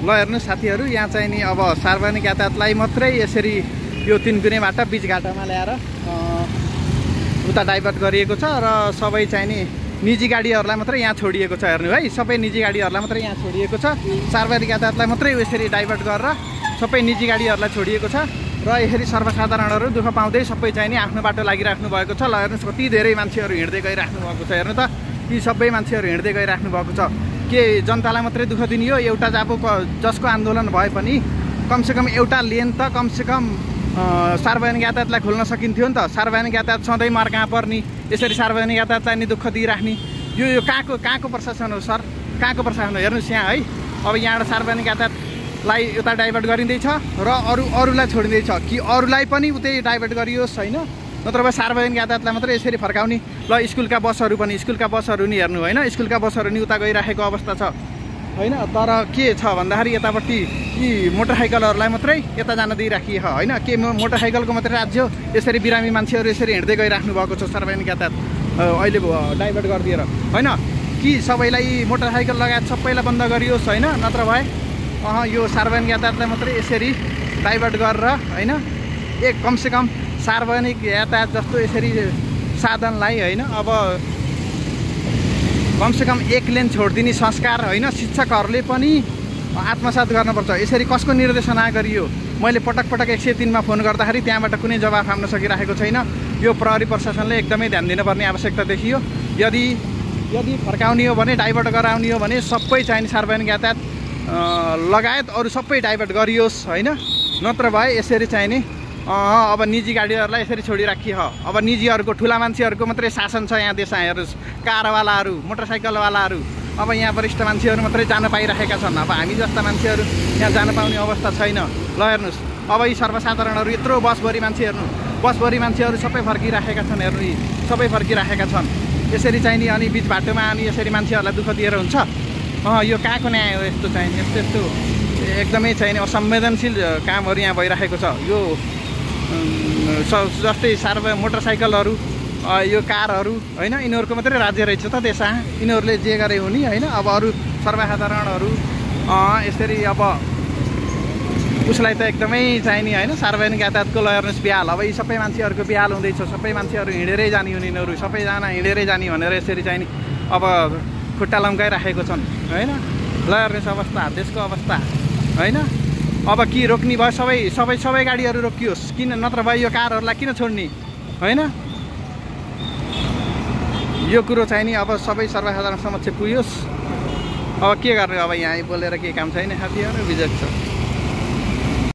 ल हेर्नुहोस् साथीहरू, यहाँ चाहिँ नि अब सार्वजनिक यातायातलाई मात्रै यसरी यो 3 गुनेबाट बिचघाटामा ल्याएर उता डाइभर्ट गरिएको छ र सबै चाहिँ नि निजी गाडीहरूलाई मात्रै यहाँ छोडिएको छ। हेर्नु है, सबै निजी गाडीहरूलाई मात्रै यहाँ छोडिएको छ। सार्वजनिक यातायातलाई मात्रै यसरी डाइभर्ट गरेर सबै निजी गाडीहरूलाई छोडिएको छ र यसरी सर्वसाधारणहरू दुःख पाउँदै सबै चाहिँ नि आफ्नो बाटो लागिराख्नु भएको छ। ल हेर्नुहोस्, कति धेरै मान्छेहरू हिँड्दै गइराख्नु भएको छ। हेर्नु त, यी सबै मान्छेहरू हिँड्दै गइराख्नु भएको छ। के जनतालाई मात्रै दुःख दिने हो? एउटा जसको आन्दोलन भए पनि कमसेकम एउटा लेन त कमसेकम सार्वजनिक यातायातलाई खोल्न सकिन्थ्यो नि त। सार्वजनिक यातायात सधैँ मर कहाँ पर्ने, यसरी सार्वजनिक यातायातलाई नि दुःख दिइराख्ने, यो कहाँको प्रशासन हो सर? कहाँको प्रशासन हो? हेर्नुहोस् यहाँ है, अब यहाँबाट सार्वजनिक यातायातलाई यता डाइभर्ट गरिँदैछ र अरूलाई छोडिँदैछ कि अरूलाई पनि उतै डाइभर्ट गरियोस् होइन, नत्र भए सार्वजनिक यातायातलाई मात्रै यसरी फर्काउने। ल स्कुलका बसहरू नि हेर्नु होइन, स्कुलका बसहरू नि उता गइराखेको अवस्था छ होइन। तर के छ भन्दाखेरि यतापट्टि यी मोटरसाइकलहरूलाई मात्रै यता जान दिइराखिए होइन। के मोटरसाइकलको मात्रै राज्य हो? यसरी बिरामी मान्छेहरू यसरी हिँड्दै गइराख्नु भएको छ सार्वजनिक यातायात अहिले डाइभर्ट गरिदिएर होइन। कि सबैलाई मोटरसाइकल लगायत सबैलाई बन्द गरियोस् होइन, नत्र भए यो सार्वजनिक यातायातलाई मात्रै यसरी डाइभर्ट गरेर होइन, एक कमसेकम सार्वजनिक यातायात जस्तो यसरी साधनलाई होइन अब कमसेकम एक लेन छोडिदिने संस्कार होइन शिक्षकहरूले पनि आत्मसात गर्नुपर्छ। यसरी कसको निर्देशना गरियो? मैले पटक 103मा फोन गर्दाखेरि त्यहाँबाट कुनै जवाफ आउन सकिरहेको छैन। यो प्रहरी प्रशासनले एकदमै ध्यान दिनुपर्ने आवश्यकता देखियो। यदि फर्काउने हो भने, डाइभर्ट गराउने हो भने सबै चाहिने सार्वजनिक यातायात लगायत अरू सबै डाइभर्ट गरियोस् होइन, नत्र भए यसरी चाहिने अब निजी गाडीहरूलाई यसरी छोडिराखिए। अब निजीहरूको ठुला मान्छेहरूको मात्रै शासन छ यहाँ देशमा। हेर्नुहोस्, कारवालाहरू, मोटरसाइकलवालाहरू, अब यहाँ वरिष्ठ मान्छेहरू मात्रै जान पाइरहेका छन्। अब हामी जस्ता मान्छेहरू यहाँ जान पाउने अवस्था छैन। ल हेर्नुहोस्, अब यी सर्वसाधारणहरू यत्रो बसभरि मान्छेहरू सबै फर्किराखेका छन्। हेर्नु, यी सबै फर्किराखेका छन्। यसरी चाहिँ नि अनि बिच बाटोमा अनि यसरी मान्छेहरूलाई दुःख दिएर हुन्छ? यो कहाँको न्याय हो? यस्तो चाहिँ यस्तो एकदमै चाहिँ नि असंवेदनशील कामहरू यहाँ भइरहेको छ। यो जस्तै मोटरसाइकलहरू, यो कारहरू होइन, यिनीहरूको मात्रै राज्य रहेछ त देशमा। यिनीहरूले जे गरे हुने होइन। अब अरू सर्वसाधारणहरू यसरी अब उसलाई त एकदमै चाहिने होइन। सार्वजनिक यातायातको ल हेर्नुहोस् बिहाल, अब यी सबै मान्छेहरूको बिहाल हुँदैछ। सबै मान्छेहरू हिँडेरै जाने हुने, यिनीहरू सबैजना हिँडेरै जाने भनेर यसरी चाहिने अब खुट्टा लम्काइराखेको छन् होइन। ल हेर्नुहोस् अवस्था, देशको अवस्था होइन। अब के रोक्ने भयो? सबै गाडीहरू रोकियोस्, किन? नत्र भए यो कारहरूलाई किन छोड्ने होइन? यो कुरो चाहिँ नि अब सबै सर्वसाधारण समक्ष पुग्योस्। अब के गर्ने? अब यहाँ बोलेर केही काम छैन साथीहरू, बिजोग छ।